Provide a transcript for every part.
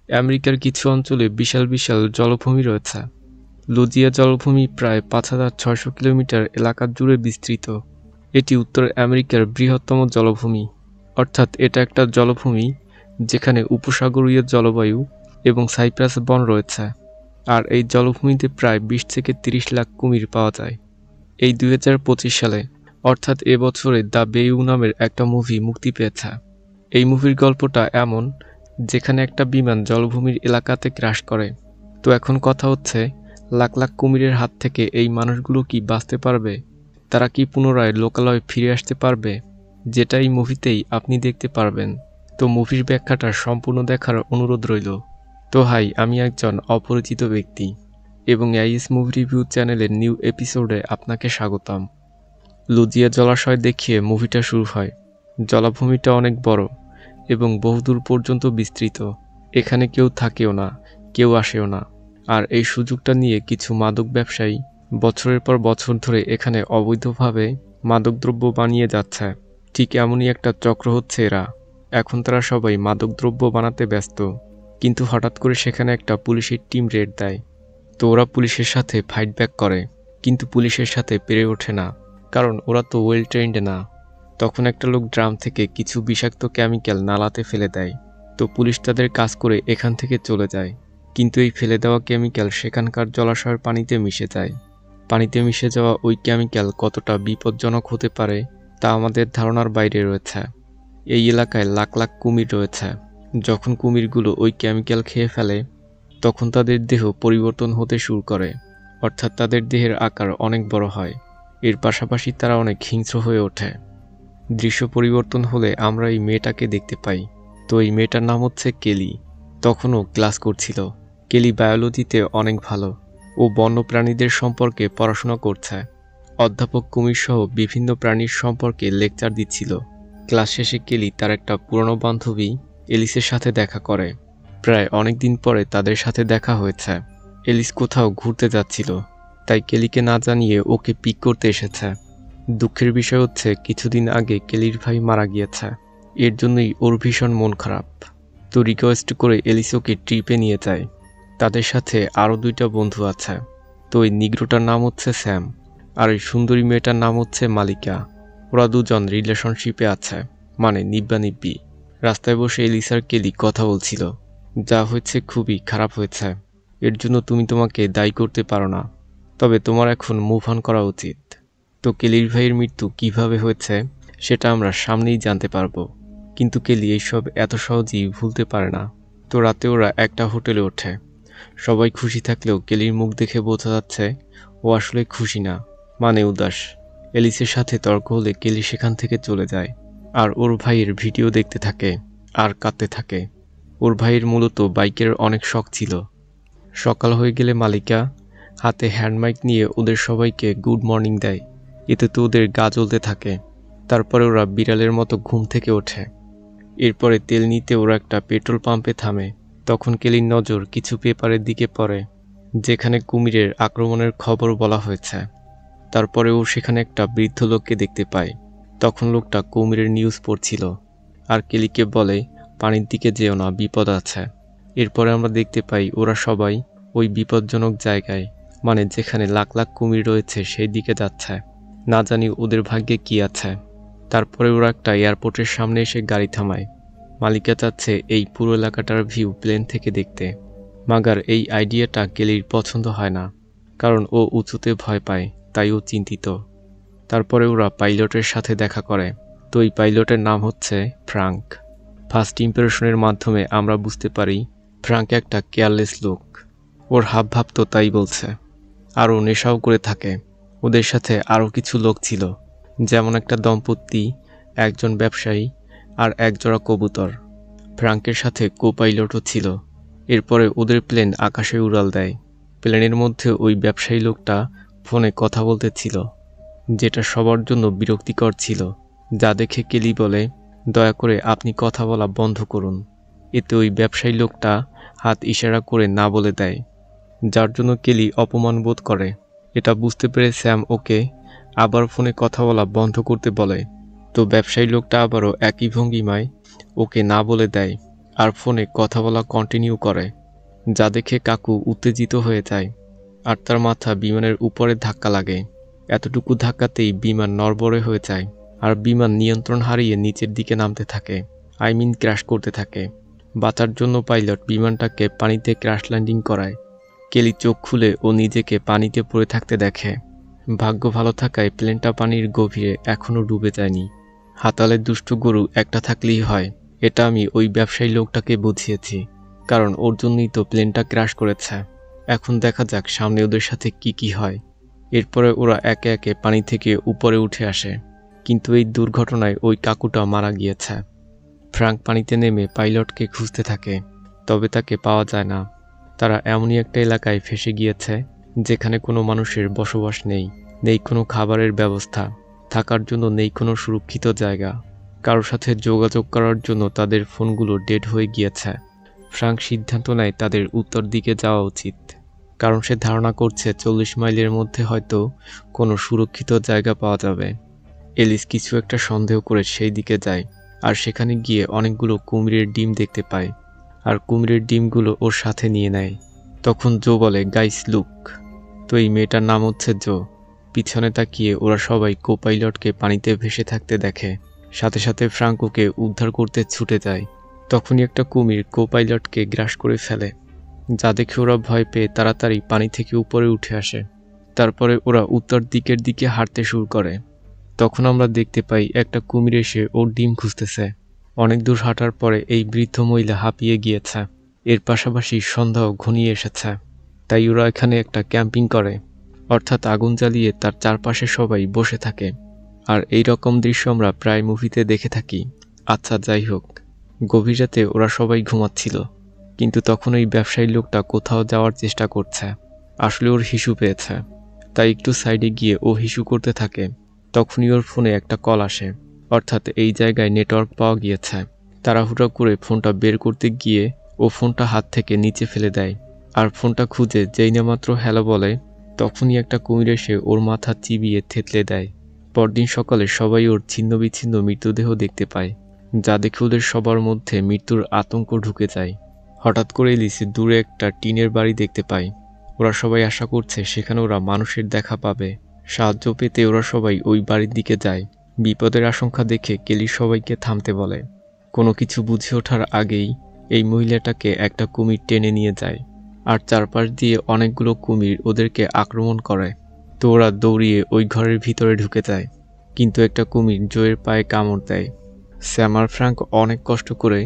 আমেরিকার কিছু অঞ্চলে বিশাল বিশাল জলভূমি রয়েছে। লুজিয়া জলভূমি প্রায় ৫,৬০০ কিলোমিটার এলাকা জুড়ে বিস্তৃত। এটি উত্তর আমেরিকার বৃহত্তম জলভূমি, অর্থাৎ এটা একটা জলভূমি যেখানে উপসাগরীয় জলবায়ু এবং সাইপ্রাস বন রয়েছে। আর এই জলভূমিতে প্রায় ২০ থেকে ৩০ লাখ কুমির পাওয়া যায়। এই ২০২৫ সালে, অর্থাৎ এবছরে দ্য বেইউ নামের একটা মুভি মুক্তি পেয়েছে। এই মুভির গল্পটা এমন, যেখানে একটা বিমান জলভূমির এলাকাতে ক্র্যাশ করে। তো এখন কথা হচ্ছে, লাখ লাখ কুমিরের হাত থেকে এই মানুষগুলো কি বাঁচতে পারবে? তারা কি পুনরায় লোকালয়ে ফিরে আসতে পারবে? যেটা এই মুভিতেই আপনি দেখতে পারবেন। তো মুভির ব্যাখ্যাটা সম্পূর্ণ দেখার অনুরোধ রইল। তো হাই, আমি একজন অপরিচিত ব্যক্তি এবং আইএস মুভি রিভিউ চ্যানেলের নিউ এপিসোডে আপনাকে স্বাগতম। লুজিয়া জলাশয় দেখিয়ে মুভিটা শুরু হয়। জলাভূমিটা অনেক বড় এবং বহুদূর পর্যন্ত বিস্তৃত। এখানে কেউ থাকেও না, কেউ আসেও না। আর এই সুযোগটা নিয়ে কিছু মাদক ব্যবসায়ী বছরের পর বছর ধরে এখানে অবৈধভাবে মাদকদ্রব্য বানিয়ে যাচ্ছে। ঠিক এমনই একটা চক্র হচ্ছে এরা। এখন তারা সবাই মাদকদ্রব্য বানাতে ব্যস্ত। কিন্তু হঠাৎ করে সেখানে একটা পুলিশের টিম রেড দেয়। তো ওরা পুলিশের সাথে ফাইট ব্যাক করে, কিন্তু পুলিশের সাথে পেরে ওঠে না, কারণ ওরা তো ওয়েল ট্রেন্ড না। তখন একটা লোক ড্রাম থেকে কিছু বিষাক্ত কেমিক্যাল নালাতে ফেলে দেয়। তো পুলিশ তাদের কাজ করে এখান থেকে চলে যায়। কিন্তু এই ফেলে দেওয়া কেমিক্যাল সেখানকার জলাশয়ের পানিতে মিশে যায়। পানিতে মিশে যাওয়া ওই কেমিক্যাল কতটা বিপজ্জনক হতে পারে তা আমাদের ধারণার বাইরে রয়েছে। এই এলাকায় লাখ লাখ কুমির রয়েছে। যখন কুমিরগুলো ওই কেমিক্যাল খেয়ে ফেলে, তখন তাদের দেহ পরিবর্তন হতে শুরু করে, অর্থাৎ তাদের দেহের আকার অনেক বড় হয়। এর পাশাপাশি তারা অনেক হিংস্র হয়ে ওঠে। দৃশ্য পরিবর্তন হলে আমরা এই মেয়েটাকে দেখতে পাই। তো এই মেয়েটার নাম হচ্ছে কেলি। তখনও ক্লাস করছিল। কেলি বায়োলজিতে অনেক ভালো। ও বন্যপ্রাণীদের সম্পর্কে পড়াশোনা করছে। অধ্যাপক কুমির সহ বিভিন্ন প্রাণীর সম্পর্কে লেকচার দিচ্ছিল। ক্লাস শেষে কেলি তার একটা পুরনো বান্ধবী এলিসের সাথে দেখা করে। প্রায় অনেক দিন পরে তাদের সাথে দেখা হয়েছে। এলিস কোথাও ঘুরতে যাচ্ছিল, তাই কেলিকে না জানিয়ে ওকে পিক করতে এসেছে। দুঃখের বিষয় হচ্ছে, কিছুদিন আগে কেলির ভাই মারা গিয়েছে। এর জন্যই ওর ভীষণ মন খারাপ। তো রিকোয়েস্ট করে এলিস ওকে ট্রিপে নিয়ে যায়। তাদের সাথে আরও 2টা বন্ধু আছে। তো ওই নিগ্রোটার নাম হচ্ছে স্যাম, আর ওই সুন্দরী মেয়েটার নাম হচ্ছে মালিকা। ওরা দুজন রিলেশনশিপে আছে, মানে নিব্বা নিব্বি। রাস্তায় বসে এলিস আর কেলি কথা বলছিল। যা হয়েছে খুবই খারাপ হয়েছে। এর জন্য তুমি তোমাকে দায়ী করতে পারো না, তবে তোমার এখন মুভ অন করা উচিত। তো কেলির ভাইয়ের মৃত্যু কিভাবে হয়েছে সেটা আমরা সামনেই জানতে পারবো। কিন্তু কেলি এইসব এত সহজেই ভুলতে পারে না। তো রাতে ওরা একটা হোটেলে ওঠে। সবাই খুশি থাকলেও কেলির মুখ দেখে বোঝা যাচ্ছে ও আসলে খুশি না, মানে উদাস। এলিসের সাথে তর্ক হলে কেলি সেখান থেকে চলে যায় আর ওর ভাইয়ের ভিডিও দেখতে থাকে আর কাঁদতে থাকে। ওর ভাইয়ের মূলত বাইকের অনেক শখ ছিল। সকাল হয়ে গেলে মালিকা হাতে হ্যান্ডমাইক নিয়ে ওদের সবাইকে গুড মর্নিং দেয়। এতে তো ওদের গা জ্বলতে থাকে। তারপরে ওরা বিড়ালের মতো ঘুম থেকে ওঠে। এরপরে তেল নিতে ওরা একটা পেট্রোল পাম্পে থামে। তখন কেলির নজর কিছু পেপারের দিকে পড়ে, যেখানে কুমিরের আক্রমণের খবর বলা হয়েছে। তারপরে ও সেখানে একটা বৃদ্ধ লোককে দেখতে পায়। তখন লোকটা কুমিরের নিউজ পড়ছিল আর কেলিকে বলে, পানির দিকে যেও না, বিপদ আছে। এরপরে আমরা দেখতে পাই ওরা সবাই ওই বিপজ্জনক জায়গায়, মানে যেখানে লাখ লাখ কুমির রয়েছে, সেই দিকে যাচ্ছে। না জানি ওদের ভাগ্যে কি আছে। তারপরে ওরা একটা এয়ারপোর্টের সামনে এসে গাড়ি থামায়। মালিকা চাচ্ছে এই পুরো এলাকাটার ভিউ প্লেন থেকে দেখতে। মাগার এই আইডিয়াটা কেলির পছন্দ হয় না, কারণ ও উঁচুতে ভয় পায়, তাই ও চিন্তিত। তারপরে ওরা পাইলটের সাথে দেখা করে। তো এই পাইলটের নাম হচ্ছে ফ্রাঙ্ক। ফার্স্ট ইমপ্রেশনের মাধ্যমে আমরা বুঝতে পারি ফ্রাঙ্ক একটা কেয়ারলেস লোক। ওর হাবভাব তো তাই বলছে। আর ও নেশাও করে থাকে। ওদের সাথে আরও কিছু লোক ছিল, যেমন একটা দম্পতি, একজন ব্যবসায়ী আর একজোড়া কবুতর। ফ্রাঙ্কের সাথে কো পাইলটও ছিল। এরপরে ওদের প্লেন আকাশে উড়াল দেয়। প্লেনের মধ্যে ওই ব্যবসায়ী লোকটা ফোনে কথা বলতে ছিল, যেটা সবার জন্য বিরক্তিকর ছিল। যা দেখে কেলি বলে, দয়া করে আপনি কথা বলা বন্ধ করুন। এতে ওই ব্যবসায়ী লোকটা হাত ইশারা করে না বলে দেয়, যার জন্য কেলি অপমান বোধ করে। এটা বুঝতে পেরে স্যাম ওকে আবার ফোনে কথা বলা বন্ধ করতে বলে। তো ব্যবসায়ী লোকটা আবারও একই ভঙ্গিমায় ওকে না বলে দেয় আর ফোনে কথা বলা কন্টিনিউ করে, যা দেখে কাকু উত্তেজিত হয়ে যায় আর তার মাথা বিমানের উপরে ধাক্কা লাগে। এতটুকু ধাক্কাতেই বিমান নড়বড়ে হয়ে যায় আর বিমান নিয়ন্ত্রণ হারিয়ে নিচের দিকে নামতে থাকে, ক্র্যাশ করতে থাকে। বাঁচার জন্য পাইলট বিমানটাকে পানিতে ক্র্যাশ ল্যান্ডিং করায়। কেলি চোখ খুলে ও নিজেকে পানিতে পড়ে থাকতে দেখে। ভাগ্য ভালো থাকায় প্লেনটা পানির গভীরে এখনও ডুবে যায়নি। হাতালের দুষ্ট গরু একটা থাকলেই হয়, এটা আমি ওই ব্যবসায়ী লোকটাকে বুঝিয়েছি, কারণ ওর জন্যই তো প্লেনটা ক্র্যাশ করেছে। এখন দেখা যাক সামনে ওদের সাথে কি হয়। এরপরে ওরা একে একে পানি থেকে উপরে উঠে আসে, কিন্তু এই দুর্ঘটনায় ওই কাকুটা মারা গিয়েছে। ফ্রাঙ্ক পানিতে নেমে পাইলটকে খুঁজতে থাকে, তবে তাকে পাওয়া যায় না। তারা এমনই একটা এলাকায় ফেঁসে গিয়েছে যেখানে কোনো মানুষের বসবাস নেই কোনো খাবারের ব্যবস্থা, থাকার জন্য নেই কোনো সুরক্ষিত জায়গা। কারোর সাথে যোগাযোগ করার জন্য তাদের ফোনগুলো ডেড হয়ে গিয়েছে। ফ্রাঙ্ক সিদ্ধান্ত নেয় তাদের উত্তর দিকে যাওয়া উচিত, কারণ সে ধারণা করছে 40 মাইলের মধ্যে হয়তো কোনো সুরক্ষিত জায়গা পাওয়া যাবে। এলিস কিছু একটা সন্দেহ করে সেই দিকে যায়, আর সেখানে গিয়ে অনেকগুলো কুমিরের ডিম দেখতে পায়, আর কুমিরের ডিমগুলো ওর সাথে নিয়ে নেয়। তখন জো বলে, গাইস লুক। তো এই মেয়েটার নাম হচ্ছে জো। পিছনে তাকিয়ে ওরা সবাই কোপাইলটকে পানিতে ভেসে থাকতে দেখে। সাথে সাথে ফ্রাঙ্কোকে উদ্ধার করতে ছুটে যায়। তখনই একটা কুমির কোপাইলটকে গ্রাস করে ফেলে, যা দেখে ওরা ভয় পেয়ে তাড়াতাড়ি পানি থেকে উপরে উঠে আসে। তারপরে ওরা উত্তর দিকের দিকে হাঁটতে শুরু করে। তখন আমরা দেখতে পাই একটা কুমির এসে ওর ডিম খুঁজতেছে। অনেক দূর হাঁটার পরে এই বৃদ্ধ মহিলা হাঁপিয়ে গিয়েছে। এর পাশাপাশি সন্ধ্যাও ঘনিয়ে এসেছে, তাই ওরা এখানে একটা ক্যাম্পিং করে, অর্থাৎ আগুন জ্বালিয়ে তার চারপাশে সবাই বসে থাকে। আর এই রকম দৃশ্য আমরা প্রায় মুভিতে দেখে থাকি। আচ্ছা যাই হোক, গভীর রাতে ওরা সবাই ঘুমাচ্ছিল, কিন্তু তখন ওই ব্যবসায়ী লোকটা কোথাও যাওয়ার চেষ্টা করছে। আসলে ওর হিসু পেয়েছে, তাই একটু সাইডে গিয়ে ও হিসু করতে থাকে। তখনই ওর ফোনে একটা কল আসে, অর্থাৎ এই জায়গায় নেটওয়ার্ক পাওয়া গিয়েছে। তাড়াহুড়ো করে ফোনটা বের করতে গিয়ে ও ফোনটা হাত থেকে নিচে ফেলে দেয়, আর ফোনটা খুঁজে যেই না মাত্র হ্যালো বলে, তখনই একটা কুমির এসে ওর মাথা চিবিয়ে থেতলে দেয়। পরদিন সকালে সবাই ওর ছিন্ন বিচ্ছিন্ন মৃতদেহ দেখতে পায়, যা দেখে ওদের সবার মধ্যে মৃত্যুর আতঙ্ক ঢুকে যায়। হঠাৎ করে এলিস দূরে একটা টিনের বাড়ি দেখতে পায়। ওরা সবাই আশা করছে সেখানে ওরা মানুষের দেখা পাবে। সাহায্য পেতে ওরা সবাই ওই বাড়ির দিকে যায়। বিপদের আশঙ্কা দেখে কেলি সবাইকে থামতে বলে। কোনো কিছু বুঝে ওঠার আগেই এই মহিলাটাকে একটা কুমির টেনে নিয়ে যায়, আর চারপাশ দিয়ে অনেকগুলো কুমির ওদেরকে আক্রমণ করে। তো ওরা দৌড়িয়ে ওই ঘরের ভিতরে ঢুকে যায়, কিন্তু একটা কুমির জোয়ের পায়ে কামড় দেয়। স্যাম আর ফ্রাঙ্ক অনেক কষ্ট করে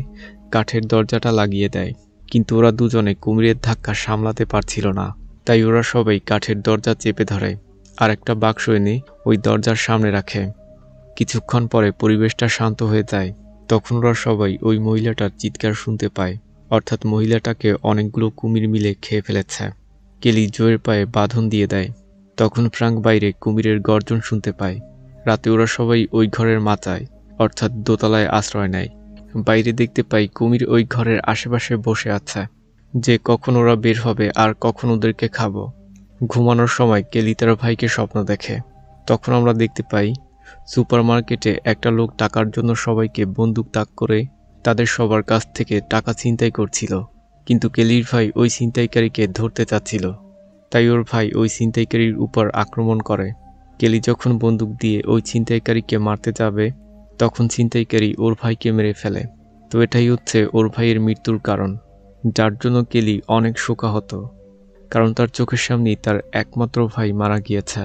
কাঠের দরজাটা লাগিয়ে দেয়, কিন্তু ওরা দুজনে কুমিরের ধাক্কা সামলাতে পারছিল না, তাই ওরা সবাই কাঠের দরজা চেপে ধরে আর একটা বাক্স এনে ওই দরজার সামনে রাখে। কিছুক্ষণ পরে পরিবেশটা শান্ত হয়ে যায়। তখন ওরা সবাই ওই মহিলাটার চিৎকার শুনতে পায়, অর্থাৎ মহিলাটাকে অনেকগুলো কুমির মিলে খেয়ে ফেলেছে। কেলি জোয়ের পায়ে বাঁধন দিয়ে দেয়। তখন ফ্রাঙ্ক বাইরে কুমিরের গর্জন শুনতে পায়। রাতে ওরা সবাই ওই ঘরের মাচায়, অর্থাৎ দোতলায় আশ্রয় নেয়। বাইরে দেখতে পাই কুমির ওই ঘরের আশেপাশে বসে আছে, যে কখন ওরা বের হবে আর কখন ওদেরকে খাবো। ঘুমানোর সময় কেলি তার ভাইকে স্বপ্ন দেখে। তখন আমরা দেখতে পাই সুপারমার্কেটে একটা লোক টাকার জন্য সবাইকে বন্দুক তাক করে তাদের সবার কাছ থেকে টাকা ছিনতাই করছিল, কিন্তু কেলির ভাই ওই ছিনতাইকারীকে ধরতে চাচ্ছিল, তাই ওর ভাই ওই ছিনতাইকারীর উপর আক্রমণ করে। কেলি যখন বন্দুক দিয়ে ওই ছিনতাইকারীকে মারতে যাবে, তখন ছিনতাইকারী ওর ভাইকে মেরে ফেলে। তো এটাই হচ্ছে ওর ভাইয়ের মৃত্যুর কারণ, যার জন্য কেলি অনেক শোকাহত, কারণ তার চোখের সামনেই তার একমাত্র ভাই মারা গিয়েছে।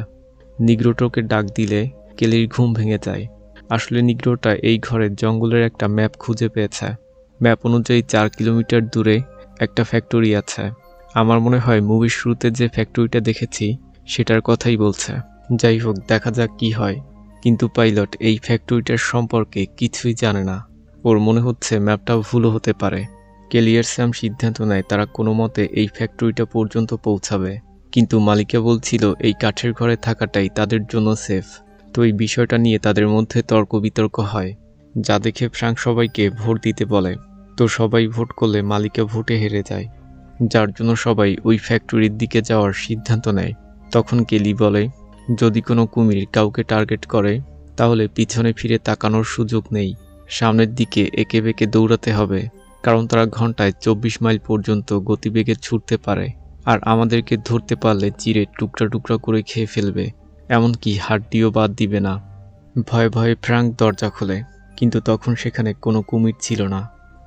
নিগ্রোটোকে ডাক দিলে কেলির ঘুম ভেঙে যায়। আসলে নিগ্রোটা এই ঘরের জঙ্গলের একটা ম্যাপ খুঁজে পেয়েছে। ম্যাপ অনুযায়ী 4 কিলোমিটার দূরে একটা ফ্যাক্টরি আছে। আমার মনে হয় মুভির শুরুতে যে ফ্যাক্টরিটা দেখেছি সেটার কথাই বলছে। যাই হোক, দেখা যাক কি হয়। কিন্তু পাইলট এই ফ্যাক্টরিটার সম্পর্কে কিছুই জানে না। ওর মনে হচ্ছে ম্যাপটা ভুলও হতে পারে। কেলি আর স্যাম সিদ্ধান্ত নেয় তারা কোনো মতে এই ফ্যাক্টরিটা পর্যন্ত পৌঁছাবে, কিন্তু মালিকা বলছিল এই কাঠের ঘরে থাকাটাই তাদের জন্য সেফ। তো এই বিষয়টা নিয়ে তাদের মধ্যে তর্ক বিতর্ক হয়, যা দেখে ফ্রাঙ্ক সবাইকে ভোট দিতে বলে। তো সবাই ভোট করলে মালিকা ভোটে হেরে যায়, যার জন্য সবাই ওই ফ্যাক্টরির দিকে যাওয়ার সিদ্ধান্ত নেয়। তখন কেলি বলে, যদি কোনো কুমির কাউকে টার্গেট করে তাহলে পিছনে ফিরে তাকানোর সুযোগ নেই, সামনের দিকে এঁকে বেঁকে দৌড়াতে হবে, কারণ তারা ঘন্টায় 24 মাইল পর্যন্ত গতিবেগে ছুটতে পারে আর আমাদেরকে ধরতে পারলে চিরে টুকরা টুকরা করে খেয়ে ফেলবে, এমনকি হাড্ডিও বাদ দিবে না। ভয়ে ভয়ে ফ্রাঙ্ক দরজা খোলে, কিন্তু তখন সেখানে কোনো কুমির ছিল না।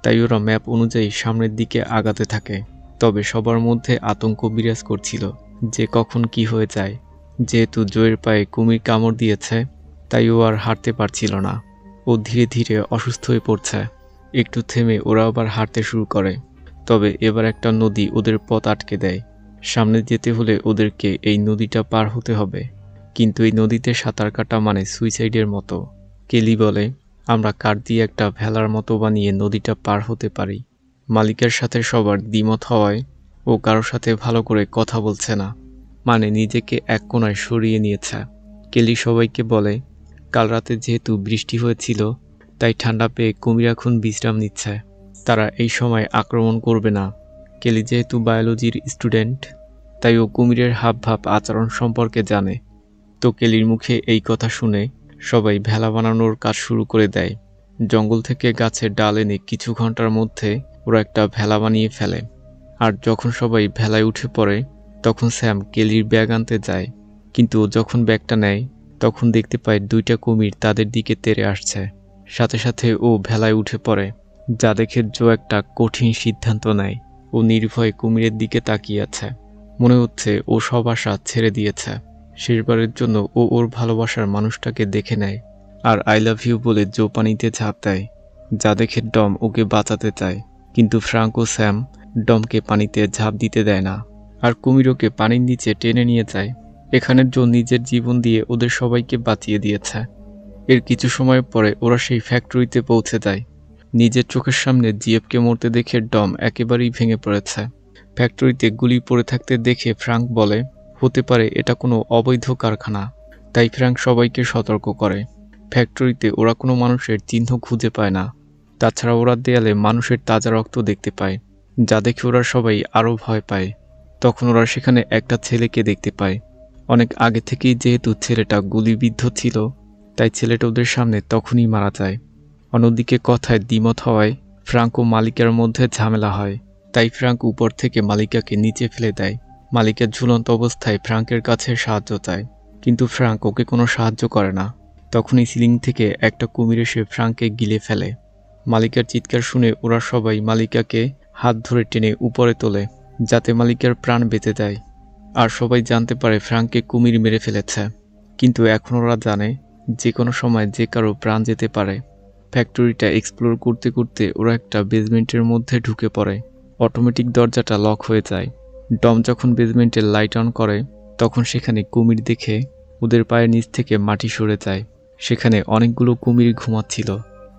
তাই ওরা ম্যাপ অনুযায়ী সামনের দিকে আগাতে থাকে। তবে সবার মধ্যে আতঙ্ক বিরাজ করছিল যে কখন কি হয়ে যায়। যেহেতু জোয়ের পায়ে কুমির কামড় দিয়েছে, তাই ও আর হাঁটতে পারছিল না। ও ধীরে ধীরে অসুস্থ হয়ে পড়ছে। একটু থেমে ওরা আবার হাঁটতে শুরু করে। তবে এবার একটা নদী ওদের পথ আটকে দেয়। সামনে যেতে হলে ওদেরকে এই নদীটা পার হতে হবে। কিন্তু এই নদীতে সাঁতার কাটা মানে সুইসাইডের মতো। কেলি বলে, আমরা কাঠ দিয়ে একটা ভেলার মতো বানিয়ে নদীটা পার হতে পারি। মালিকের সাথে সবার দ্বিমত হওয়ায় ও কারোর সাথে ভালো করে কথা বলছে না, মানে নিজেকে এক কোণায় সরিয়ে নিয়েছে। কেলি সবাইকে বলে, কাল রাতে যেহেতু বৃষ্টি হয়েছিল, তাই ঠান্ডা পেয়ে কুমির এখন বিশ্রাম নিচ্ছে। তারা এই সময় আক্রমণ করবে না। কেলি যেহেতু বায়োলজির স্টুডেন্ট, তাই ও কুমিরের হাবভাব আচরণ সম্পর্কে জানে। তো কেলির মুখে এই কথা শুনে সবাই ভেলা বানানোর কাজ শুরু করে দেয়। জঙ্গল থেকে গাছের ডাল এনে কিছু ঘন্টার মধ্যে ওরা একটা ভেলা বানিয়ে ফেলে। আর যখন সবাই ভেলায় উঠে পড়ে, তখন স্যাম কেলির ব্যাগ আনতে যায়। কিন্তু ও যখন ব্যাগটা নেয়, তখন দেখতে পায় 2টা কুমির তাদের দিকে তেড়ে আসছে। সাথে সাথে ও ভেলায় উঠে পড়ে, যা দেখে জো একটা কঠিন সিদ্ধান্ত নেয়। ও নির্ভয়ে কুমিরের দিকে তাকিয়ে আছে। মনে হচ্ছে ও সব আশা ছেড়ে দিয়েছে। শেষবারের জন্য ও ওর ভালোবাসার মানুষটাকে দেখে নেয় আর আই লাভ ইউ বলে জো পানিতে ঝাঁপ দেয়, যা দেখে ডম ওকে বাঁচাতে চায়। কিন্তু ফ্রাঙ্ক ও স্যাম ডমকে পানিতে ঝাঁপ দিতে দেয় না, আর কুমির ওকে পানির নিচে টেনে নিয়ে যায়। এখানে জো নিজের জীবন দিয়ে ওদের সবাইকে বাঁচিয়ে দিয়েছে। এর কিছু সময় পরে ওরা সেই ফ্যাক্টরিতে পৌঁছে যায়। নিজের চোখের সামনে জিএফকে মরতে দেখে ডম একেবারেই ভেঙে পড়েছে। ফ্যাক্টরিতে গুলি পড়ে থাকতে দেখে ফ্রাঙ্ক বলে, হতে পারে এটা কোনো অবৈধ কারখানা। তাই ফ্রাঙ্ক সবাইকে সতর্ক করে। ফ্যাক্টরিতে ওরা কোনো মানুষের চিহ্ন খুঁজে পায় না। তাছাড়া ওরা দেয়ালে মানুষের তাজা রক্ত দেখতে পায়, যা দেখে ওরা সবাই আরও ভয় পায়। তখন ওরা সেখানে একটা ছেলেকে দেখতে পায়। অনেক আগে থেকেই যেহেতু ছেলেটা গুলিবিদ্ধ ছিল, তাই ছেলেটা ওদের সামনে তখনই মারা যায়। অন্যদিকে কথায় দ্বিমত হওয়ায় ফ্রাঙ্ক ও মালিকার মধ্যে ঝামেলা হয়। তাই ফ্রাঙ্ক উপর থেকে মালিকাকে নিচে ফেলে দেয়। মালিকের ঝুলন্ত অবস্থায় ফ্রাঙ্কের কাছে সাহায্য চায়, কিন্তু ফ্রাঙ্ক ওকে কোনো সাহায্য করে না। তখনই সিলিং থেকে একটা কুমির এসে ফ্রাঙ্ককে গিলে ফেলে। মালিকার চিৎকার শুনে ওরা সবাই মালিকাকে হাত ধরে টেনে উপরে তোলে, যাতে মালিকার প্রাণ বেঁচে যায়। আর সবাই জানতে পারে ফ্রাঙ্ককে কুমির মেরে ফেলেছে। কিন্তু এখন ওরা জানে যে কোনো সময় যে কারো প্রাণ যেতে পারে। ফ্যাক্টরিটা এক্সপ্লোর করতে করতে ওরা একটা বেসমেন্টের মধ্যে ঢুকে পড়ে। অটোমেটিক দরজাটা লক হয়ে যায়। ডম যখন বেসমেন্টের লাইট অন করে, তখন সেখানে কুমির দেখে ওদের পায়ের নিচ থেকে মাটি সরে যায়। সেখানে অনেকগুলো কুমির ঘুমাচ্ছিল।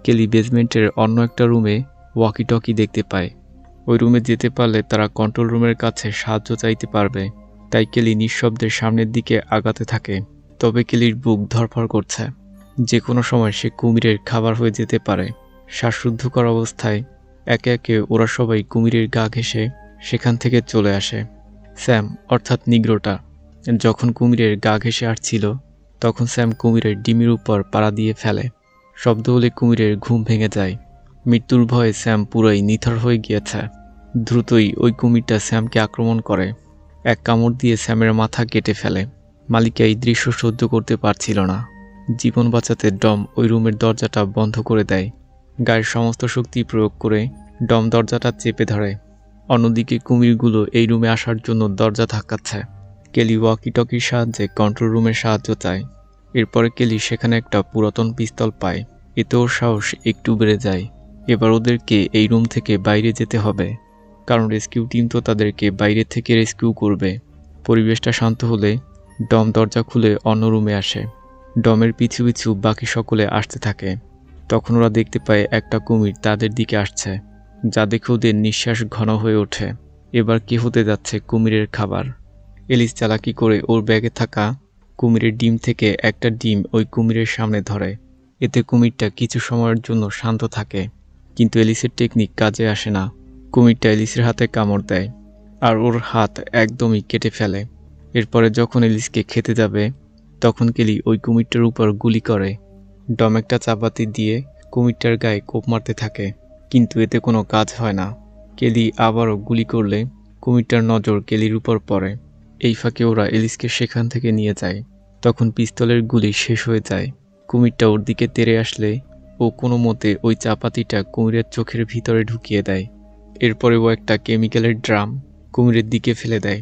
কেলি বেসমেন্টের অন্য একটা রুমে ওয়াকি টকি দেখতে পায়। ওই রুমে যেতে পারলে তারা কন্ট্রোল রুমের কাছে সাহায্য চাইতে পারবে। তাই কেলি নিঃশব্দের সামনের দিকে আগাতে থাকে। তবে কেলির বুক ধড়ফড় করছে। যে কোনো সময় সে কুমিরের খাবার হয়ে যেতে পারে। শ্বাসরুদ্ধকর অবস্থায় একে একে ওরা সবাই কুমিরের গা ঘেঁষে সেখান থেকে চলে আসে। স্যাম অর্থাৎ নিগ্রোটা যখন কুমিরের গা ঘেঁষে আসছিল, তখন স্যাম কুমিরের ডিমের উপর পাড়া দিয়ে ফেলে। শব্দ হলে কুমিরের ঘুম ভেঙে যায়। মৃত্যুর ভয়ে স্যাম পুরোই নিথর হয়ে গিয়েছে। দ্রুতই ওই কুমিরটা স্যামকে আক্রমণ করে। এক কামড় দিয়ে স্যামের মাথা কেটে ফেলে। মালিকা এই দৃশ্য সহ্য করতে পারছিল না। জীবন বাঁচাতে ডম ওই রুমের দরজাটা বন্ধ করে দেয়। গায়ের সমস্ত শক্তি প্রয়োগ করে ডম দরজাটা চেপে ধরে। অন্যদিকে কুমিরগুলো এই রুমে আসার জন্য দরজা ধাক্কাচ্ছে। কেলি ওয়াকি টকির সাহায্যে কন্ট্রোল রুমের সাহায্য চায়। এরপরে কেলি সেখানে একটা পুরাতন পিস্তল পায়। এতে ওর সাহস একটু বেড়ে যায়। এবার ওদেরকে এই রুম থেকে বাইরে যেতে হবে, কারণ রেস্কিউ টিম তো তাদেরকে বাইরে থেকে রেস্কিউ করবে। পরিবেশটা শান্ত হলে ডম দরজা খুলে অন্য রুমে আসে। ডমের পিছু পিছু বাকি সকলে আসতে থাকে। তখন ওরা দেখতে পায় একটা কুমির তাদের দিকে আসছে, যা দেখে ওদের নিঃশ্বাস ঘন হয়ে ওঠে। এবার কি হতে যাচ্ছে কুমিরের খাবার। এলিস চালাকি করে ওর ব্যাগে থাকা কুমিরের ডিম থেকে একটা ডিম ওই কুমিরের সামনে ধরে। এতে কুমিরটা কিছু সময়ের জন্য শান্ত থাকে, কিন্তু এলিসের টেকনিক কাজে আসে না। কুমিরটা এলিসের হাতে কামড় দেয় আর ওর হাত একদমই কেটে ফেলে। এরপরে যখন এলিসকে খেতে যাবে, তখন কেলি ওই কুমিরটার উপর গুলি করে। ডম একটা চাপাতি দিয়ে কুমিরটার গায়ে কোপ মারতে থাকে। কিন্তু এতে কোনো কাজ হয় না। কেলি আবারও গুলি করলে কুমিরটার নজর কেলির উপর পড়ে। এই ফাঁকে ওরা এলিসকে সেখান থেকে নিয়ে যায়। তখন পিস্তলের গুলি শেষ হয়ে যায়। কুমিরটা ওর দিকে তেড়ে আসলে ও কোনো মতে ওই চাপাতিটা কুমিরের চোখের ভিতরে ঢুকিয়ে দেয়। এরপরে ও একটা কেমিক্যালের ড্রাম কুমিরের দিকে ফেলে দেয়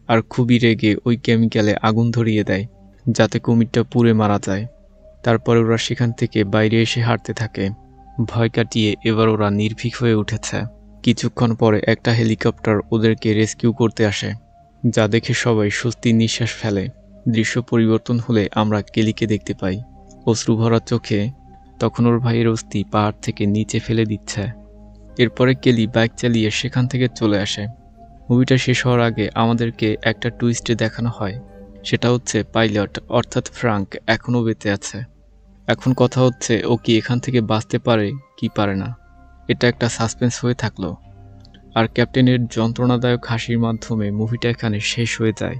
আর খুবই রেগে ওই কেমিক্যালে আগুন ধরিয়ে দেয় যাতে কুমিরটা পুড়ে মারা যায়। তারপরে ওরা সেখান থেকে বাইরে এসে হাঁটতে থাকে। ভয় কাটিয়ে এবার ওরা নির্ভীক হয়ে উঠেছে। কিছুক্ষণ পরে একটা হেলিকপ্টার ওদেরকে রেস্কিউ করতে আসে, যা দেখে সবাই স্বস্তির নিঃশ্বাস ফেলে। দৃশ্য পরিবর্তন হলে আমরা কেলিকে দেখতে পাই, অশ্রুভরা চোখে। তখন ওর ভাইয়ের অস্থি পাহাড় থেকে নিচে ফেলে দিচ্ছে। এরপরে কেলি বাইক চালিয়ে সেখান থেকে চলে আসে। মুভিটা শেষ হওয়ার আগে আমাদেরকে একটা টুইস্টে দেখানো হয়। সেটা হচ্ছে পাইলট অর্থাৎ ফ্রাঙ্ক এখনও বেঁচে আছে। এখন কথা হচ্ছে ও কি এখান থেকে বাঁচতে পারে কি পারে না। এটা একটা সাসপেন্স হয়ে থাকলো। আর ক্যাপ্টেনের যন্ত্রণাদায়ক হাসির মাধ্যমে মুভিটা এখানে শেষ হয়ে যায়।